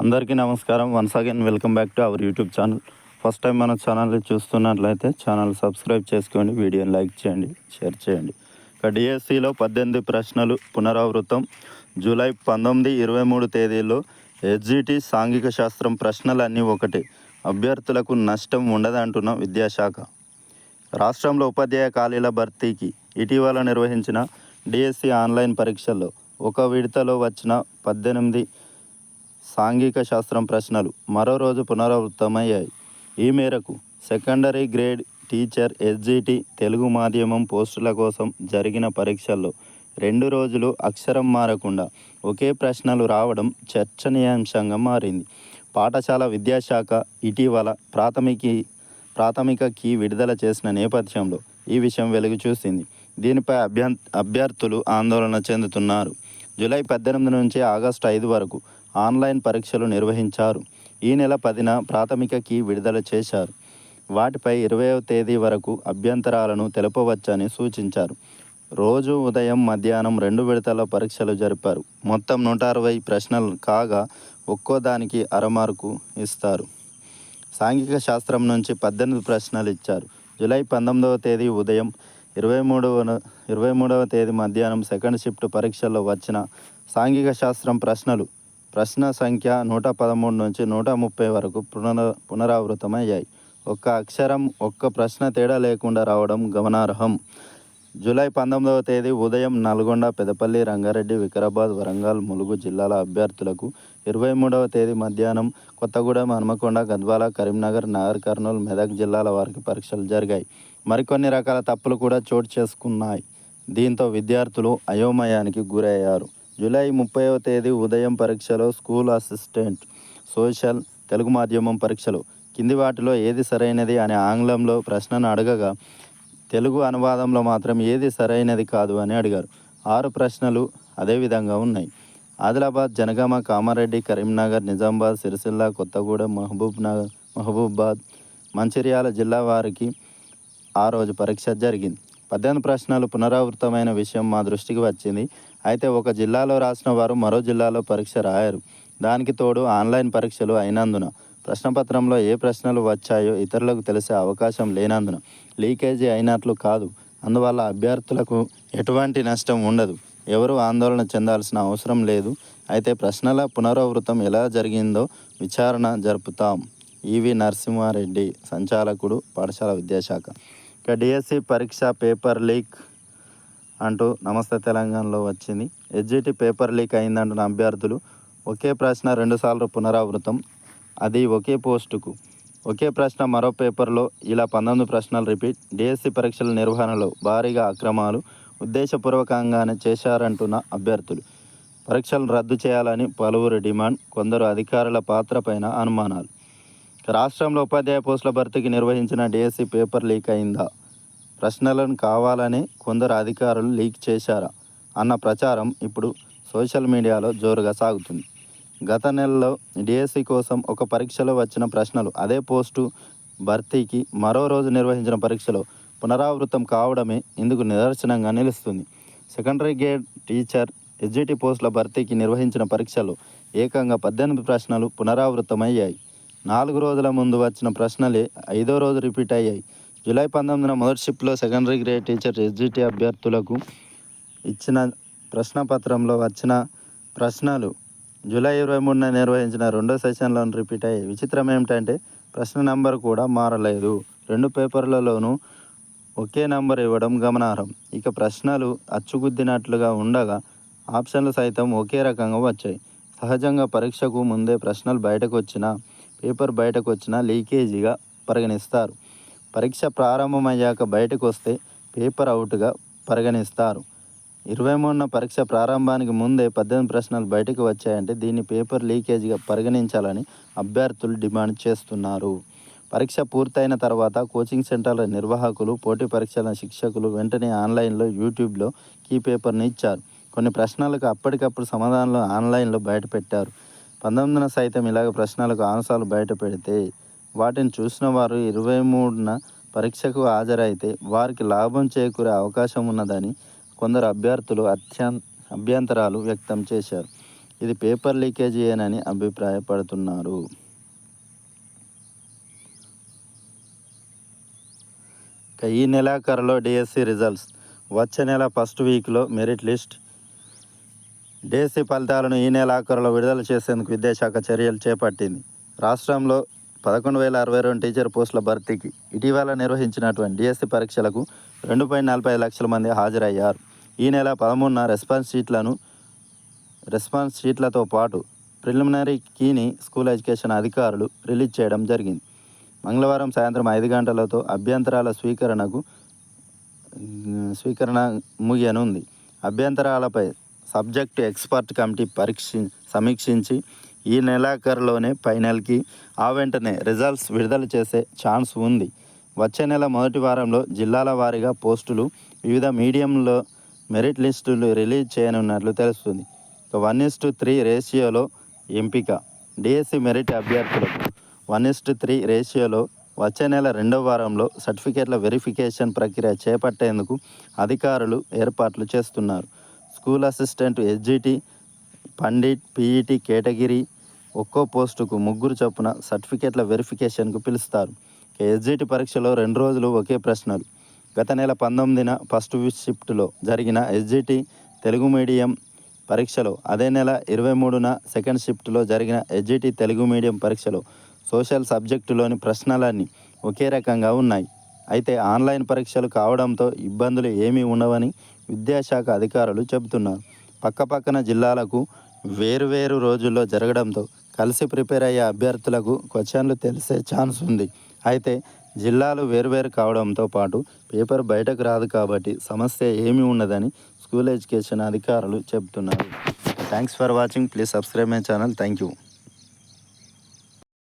అందరికీ నమస్కారం. Once again welcome back to our YouTube channel. First time మన ఛానల్ని చూస్తున్నట్లయితే ఛానల్ సబ్స్క్రైబ్ చేసుకోండి, వీడియోని లైక్ చేయండి, షేర్ చేయండి. ఇక డిఎస్సిలో 18 ప్రశ్నలు పునరావృతం. జూలై 19, 23 తేదీల్లో ఎస్జిటి సాంఘిక శాస్త్రం ప్రశ్నలన్నీ ఒకటి. అభ్యర్థులకు నష్టం ఉండదంటున్న విద్యాశాఖ. రాష్ట్రంలో ఉపాధ్యాయ ఖాళీల భర్తీకి ఇటీవల నిర్వహించిన డిఎస్సి ఆన్లైన్ పరీక్షల్లో ఒక విడతలో వచ్చిన 18 సాంఘిక శాస్త్రం ప్రశ్నలు మరో రోజు పునరావృతమయ్యాయి. ఈ మేరకు secondary grade teacher SGT Telugu మాధ్యమం పోస్టుల కోసం జరిగిన పరీక్షల్లో 2 రోజులు అక్షరం మారకుండా ఒకే ప్రశ్నలు రావడం చర్చనీయాంశంగా మారింది. పాఠశాల విద్యాశాఖ ఇటీవల ప్రాథమిక కీ విడుదల చేసిన నేపథ్యంలో ఈ విషయం వెలుగు చూసింది. దీనిపై అభ్యర్థులు ఆందోళన చెందుతున్నారు. జూలై 18 నుంచి ఆగస్టు 5 వరకు ఆన్లైన్ పరీక్షలు నిర్వహించారు. ఈ నెల 10న ప్రాథమిక కీ విడుదల చేశారు. వాటిపై 20వ తేదీ వరకు అభ్యంతరాలను తెలపవచ్చని సూచించారు. రోజు ఉదయం, మధ్యాహ్నం 2 విడతల పరీక్షలు జరిపారు. మొత్తం 160 ప్రశ్నలు కాగా ఒక్కో దానికి అరమార్కు ఇస్తారు. సాంఘిక శాస్త్రం నుంచి 18 ప్రశ్నలు ఇచ్చారు. జూలై 19వ తేదీ ఉదయం, 23వ తేదీ మధ్యాహ్నం సెకండ్ షిఫ్ట్ పరీక్షల్లో వచ్చిన సాంఘిక శాస్త్రం ప్రశ్న సంఖ్య 113 నుంచి 130 వరకు పునరావృతమయ్యాయి. ఒక్క అక్షరం, ఒక్క ప్రశ్న తేడా లేకుండా రావడం గమనార్హం. జూలై 19వ తేదీ ఉదయం నల్గొండ, పెదపల్లి, రంగారెడ్డి, వికారాబాద్, వరంగల్, ములుగు జిల్లాల అభ్యర్థులకు, 23వ తేదీ మధ్యాహ్నం కొత్తగూడెం, హన్మకొండ, గద్వాల, కరీంనగర్, నాగర్ కర్నూలు, మెదక్ జిల్లాల వారికి పరీక్షలు జరిగాయి. మరికొన్ని రకాల తప్పులు కూడా చోటు చేసుకున్నాయి. దీంతో విద్యార్థులు అయోమయానికి గురయ్యారు. జూలై 30వ తేదీ ఉదయం పరీక్షలో స్కూల్ అసిస్టెంట్, సోషల్, తెలుగు మాధ్యమం పరీక్షలు కింది వాటిలో ఏది సరైనది అని ఆంగ్లంలో ప్రశ్నను అడగగా, తెలుగు అనువాదంలో మాత్రం ఏది సరైనది కాదు అని అడిగారు. 6 ప్రశ్నలు అదే విధంగా ఉన్నాయి. ఆదిలాబాద్, జనగామ, కామారెడ్డి, కరీంనగర్, నిజామాబాద్, సిరిసిల్ల, కొత్తగూడెం, మహబూబాద్, మంచిర్యాల జిల్లా వారికి ఆ రోజు పరీక్ష జరిగింది. 18 ప్రశ్నలు పునరావృతమైన విషయం మా దృష్టికి వచ్చింది. అయితే ఒక జిల్లాలో రాసిన వారు మరో జిల్లాలో పరీక్ష రాయారు. దానికి తోడు ఆన్లైన్ పరీక్షలు అయినందున ప్రశ్నపత్రంలో ఏ ప్రశ్నలు వచ్చాయో ఇతరులకు తెలిసే అవకాశం లేనందున లీకేజీ అయినట్లు కాదు. అందువల్ల అభ్యర్థులకు ఎటువంటి నష్టం ఉండదు. ఎవరూ ఆందోళన చెందాల్సిన అవసరం లేదు. అయితే ప్రశ్నల పునరావృతం ఎలా జరిగిందో విచారణ జరుపుతాం. ఈవి నరసింహారెడ్డి, సంచాలకుడు, పాఠశాల విద్యాశాఖ. ఇక డిఎస్సి పరీక్ష పేపర్ లీక్ అంటూ నమస్తే తెలంగాణలో వచ్చింది. ఎస్జిటి పేపర్ లీక్ అయిందంటున్న అభ్యర్థులు, ఒకే ప్రశ్న 2 సార్లు పునరావృతం, అది ఒకే పోస్టుకు. ఒకే ప్రశ్న మరో పేపర్లో ఇలా 19 ప్రశ్నలు రిపీట్. డిఎస్సి పరీక్షల నిర్వహణలో భారీగా అక్రమాలు ఉద్దేశపూర్వకంగానే చేశారంటున్న అభ్యర్థులు. పరీక్షలను రద్దు చేయాలని పలువురు డిమాండ్. కొందరు అధికారుల పాత్రపైన అనుమానాలు. రాష్ట్రంలో ఉపాధ్యాయ పోస్టుల భర్తీకి నిర్వహించిన డిఎస్సి పేపర్ లీక్ అయిందా? ప్రశ్నలను కావాలని కొందరు అధికారులు లీక్ చేశారా అన్న ప్రచారం ఇప్పుడు సోషల్ మీడియాలో జోరుగా సాగుతుంది. గత నెలలో డిఎస్సి కోసం ఒక పరీక్షలో వచ్చిన ప్రశ్నలు అదే పోస్టు భర్తీకి మరో రోజు నిర్వహించిన పరీక్షలో పునరావృతం కావడమే ఇందుకు నిదర్శనంగా నిలుస్తుంది. సెకండరీ గ్రేడ్ టీచర్ ఎస్జిటి పోస్టుల భర్తీకి నిర్వహించిన పరీక్షలో ఏకంగా 18 ప్రశ్నలు పునరావృతమయ్యాయి. 4 రోజుల ముందు వచ్చిన ప్రశ్నలే 5వ రోజు రిపీట్ అయ్యాయి. జూలై 19న మొదటి షిఫ్ట్లో సెకండరీ గ్రేడ్ టీచర్ ఎస్జిటి అభ్యర్థులకు ఇచ్చిన ప్రశ్నపత్రంలో వచ్చిన ప్రశ్నలు జూలై 23న నిర్వహించిన 2వ సెషన్లో రిపీట్ అయ్యాయి. విచిత్రం ఏమిటంటే ప్రశ్న నంబర్ కూడా మారలేదు. 2 పేపర్లలోనూ ఒకే నంబర్ ఇవ్వడం గమనార్హం. ఇక ప్రశ్నలు అచ్చుగుద్దినట్లుగా ఉండగా ఆప్షన్లు సైతం ఒకే రకంగా వచ్చాయి. సహజంగా పరీక్షకు ముందే ప్రశ్నలు పేపర్ బయటకు వచ్చినా లీకేజీగా పరిగణిస్తారు. పరీక్ష ప్రారంభమయ్యాక బయటకు వస్తే పేపర్ అవుట్గా పరిగణిస్తారు. 23న పరీక్ష ప్రారంభానికి ముందే 18 ప్రశ్నలు బయటకు వచ్చాయంటే దీన్ని పేపర్ లీకేజీగా పరిగణించాలని అభ్యర్థులు డిమాండ్ చేస్తున్నారు. పరీక్ష పూర్తయిన తర్వాత కోచింగ్ సెంటర్ల నిర్వాహకులు, పోటీ పరీక్షల శిక్షకులు వెంటనే ఆన్లైన్లో, యూట్యూబ్లో కీ పేపర్ని ఇచ్చారు. కొన్ని ప్రశ్నలకు అప్పటికప్పుడు సమాధానాలు ఆన్లైన్లో బయటపెట్టారు. 19న సైతం ఇలాగ ప్రశ్నలకు ఆన్సర్లు బయట పెడితే వాటిని చూసిన వారు 23న పరీక్షకు హాజరైతే వారికి లాభం చేకూరే అవకాశం ఉన్నదని కొందరు అభ్యర్థులు అభ్యంతరాలు వ్యక్తం చేశారు. ఇది పేపర్ లీకేజీయేనని అభిప్రాయపడుతున్నారు. ఈ నెలాఖరులో డిఎస్సి రిజల్ట్స్. వచ్చే నెల ఫస్ట్ వీక్లో మెరిట్ లిస్ట్, డిఎస్సి ఫలితాలను ఈ నెలాఖరులో విడుదల చేసేందుకు విద్యాశాఖ చర్యలు చేపట్టింది. రాష్ట్రంలో 11,062 టీచర్ పోస్టుల భర్తీకి ఇటీవల నిర్వహించినటువంటి డిఎస్సి పరీక్షలకు 2.45 లక్షల మంది హాజరయ్యారు. ఈ నెల 13న రెస్పాన్స్ షీట్లతో పాటు ప్రిలిమినరీ కీని స్కూల్ ఎడ్యుకేషన్ అధికారులు రిలీజ్ చేయడం జరిగింది. మంగళవారం సాయంత్రం 5 గంటలతో అభ్యంతరాల స్వీకరణ ముగియనుంది. అభ్యంతరాలపై సబ్జెక్టు ఎక్స్పర్ట్ కమిటీ సమీక్షించి ఈ నెలాఖరులోనే ఫైనల్కి ఆ వెంటనే రిజల్ట్స్ విడుదల చేసే ఛాన్స్ ఉంది. వచ్చే నెల మొదటి వారంలో జిల్లాల వారీగా పోస్టులు, వివిధ మీడియంలో మెరిట్ లిస్టులు రిలీజ్ చేయనున్నట్లు తెలుస్తుంది. 1:3 రేషియోలో ఎంపిక. డిఎస్సి మెరిట్ అభ్యర్థులకు 1:3 రేషియోలో వచ్చే నెల రెండవ వారంలో సర్టిఫికేట్ల వెరిఫికేషన్ ప్రక్రియ చేపట్టేందుకు అధికారులు ఏర్పాట్లు చేస్తున్నారు. School assistant, SGT, Pandit, PET category ఒక్కో పోస్టుకు 3 చొప్పున సర్టిఫికేట్ల వెరిఫికేషన్కు పిలుస్తారు. ఎస్జిటి పరీక్షలో 2 రోజులు ఒకే ప్రశ్నలు. గత నెల 19న ఫస్ట్ షిఫ్ట్లో జరిగిన ఎస్జిటి తెలుగు మీడియం పరీక్షలో, అదే నెల 23న సెకండ్ షిఫ్ట్లో జరిగిన ఎస్జిటి తెలుగు మీడియం పరీక్షలో సోషల్ సబ్జెక్టులోని ప్రశ్నలన్నీ ఒకే రకంగా ఉన్నాయి. అయితే ఆన్లైన్ పరీక్షలు కావడంతో ఇబ్బందులు ఏమీ ఉండవని విద్యాశాఖ అధికారులు చెబుతున్నారు. పక్కపక్కన జిల్లాలకు వేరువేరు రోజుల్లో జరగడంతో కలిసి ప్రిపేర్ అయ్యే అభ్యర్థులకు క్వశ్చన్లు తెలిసే ఛాన్స్ ఉంది. అయితే జిల్లాలు వేరువేరు కావడంతో పాటు పేపర్ బయటకు రాదు కాబట్టి సమస్య ఏమీ ఉండదని స్కూల్ ఎడ్యుకేషన్ అధికారులు చెబుతున్నారు. Thanks for watching. Please subscribe my channel. Thank you.